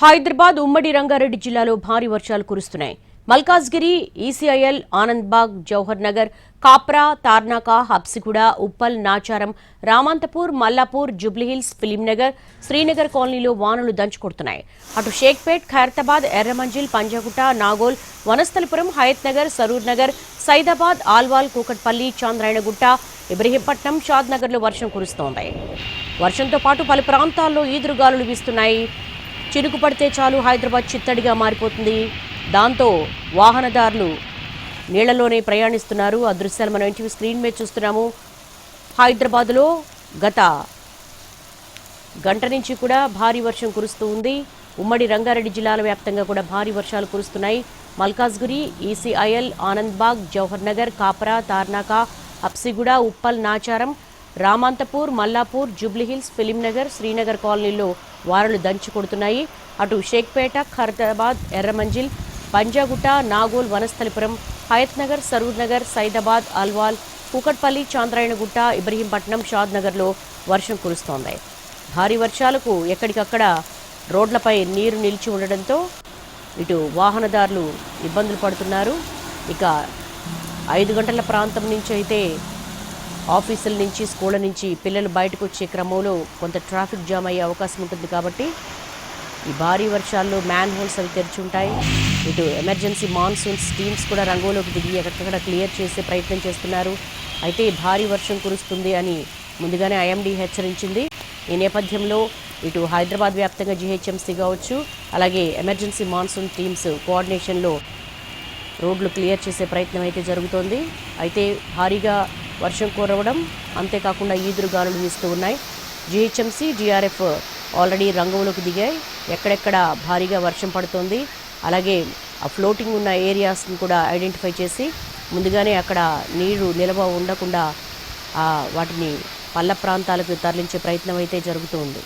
హైదరాబాద్ ఉమ్మడి రంగారెడ్డి జిల్లాలో భారీ వర్షాలు కురుస్తున్నాయి. మల్కాజ్గిరి, ఈసీఐఎల్, ఆనంద్బాగ్, జవహర్ నగర్, కాప్రా, తార్నాక, హబ్సిగూడ, ఉప్పల్, నాచారం, రామంతపూర్, మల్లాపూర్, జుబ్లీహిల్స్, ఫిలింనగర్, శ్రీనగర్ కాలనీలో వానలు దంచుకొడుతున్నాయి. అటు షేక్పేట్, ఖైరతాబాద్, ఎర్రమంజిల్, పంజాగుట్ట, నాగోల్, వనస్థలిపురం, హయత్ నగర్, సరూర్ నగర్, సైదాబాద్, ఆల్వాల్, కూకట్పల్లి, చాంద్రాయణగుట్ట, ఇబ్రహీంపట్నం, షాద్ నగర్లో వర్షం కురుస్తోంది. వర్షంతో పాటు పలు ప్రాంతాల్లో ఈదురుగాలులు వీస్తున్నాయి. చినుకు పడితే చాలు హైదరాబాద్ చిత్తడిగా మారిపోతుంది. దాంతో వాహనదారులు నీళ్లలోనే ప్రయాణిస్తున్నారు. ఆ దృశ్యాలు మనం ఎన్టీవీ స్క్రీన్ మీద చూస్తున్నాము. హైదరాబాద్లో గత గంట నుంచి కూడా భారీ వర్షం కురుస్తూ ఉంది. ఉమ్మడి రంగారెడ్డి జిల్లాల వ్యాప్తంగా కూడా భారీ వర్షాలు కురుస్తున్నాయి. మల్కాజ్గిరి, ఈసీఐఎల్, ఆనంద్బాగ్, జవహర్ నగర్, కాపరా, తార్నాక, హబ్సిగూడ, ఉప్పల్, నాచారం, రామంతపూర్, మల్లాపూర్, జుబ్లీహిల్స్, ఫిలింనగర్, శ్రీనగర్ కాలనీల్లో వారలు దంచి కొడుతున్నాయి. అటు షేక్పేట, ఖైరతాబాద్, ఎర్రమంజిల్, పంజాగుట్ట, నాగోల్, వనస్థలిపురం, హయత్ నగర్, సరూర్ నగర్, సైదాబాద్, అల్వాల్, కూకట్పల్లి, చాంద్రాయణగుట్ట, ఇబ్రహీంపట్నం, షాద్ నగర్లో వర్షం కురుస్తోంది. భారీ వర్షాలకు ఎక్కడికక్కడ రోడ్లపై నీరు నిలిచి ఉండడంతో ఇటు వాహనదారులు ఇబ్బందులు పడుతున్నారు. ఇక 5 గంటల ప్రాంతం నుంచి అయితే ఆఫీసుల నుంచి, స్కూళ్ళ నుంచి పిల్లలు బయటకు వచ్చే క్రమంలో కొంత ట్రాఫిక్ జామ్ అయ్యే అవకాశం ఉంటుంది. కాబట్టి ఈ భారీ వర్షాల్లో మ్యాన్ హోల్స్ అవి తెరిచి ఉంటాయి. ఇటు ఎమర్జెన్సీ మాన్సూన్స్ టీమ్స్ కూడా రంగంలోకి దిగి ఎక్కడికక్కడ క్లియర్ చేసే ప్రయత్నం చేస్తున్నారు. అయితే భారీ వర్షం కురుస్తుంది అని ముందుగానే ఐఎండీ హెచ్చరించింది. ఈ నేపథ్యంలో ఇటు హైదరాబాద్ వ్యాప్తంగా జీహెచ్ఎంసీ కావచ్చు, అలాగే ఎమర్జెన్సీ మాన్సూన్ టీమ్స్ కోఆర్డినేషన్లో రోడ్లు క్లియర్ చేసే ప్రయత్నం అయితే జరుగుతోంది. అయితే భారీగా వర్షం కురవడం, అంతేకాకుండా ఈదురుగాలులు వీస్తూ ఉన్నాయి. జీహెచ్ఎంసీ, జీఆర్ఎఫ్ ఆల్రెడీ రంగంలోకి దిగాయి. ఎక్కడెక్కడ భారీగా వర్షం పడుతోంది, అలాగే ఆ ఫ్లోటింగ్ ఉన్న ఏరియాస్ని కూడా ఐడెంటిఫై చేసి ముందుగానే అక్కడ నీరు నిల్వ ఉండకుండా వాటిని పల్ల ప్రాంతాలకు తరలించే ప్రయత్నం అయితే జరుగుతూ ఉంది.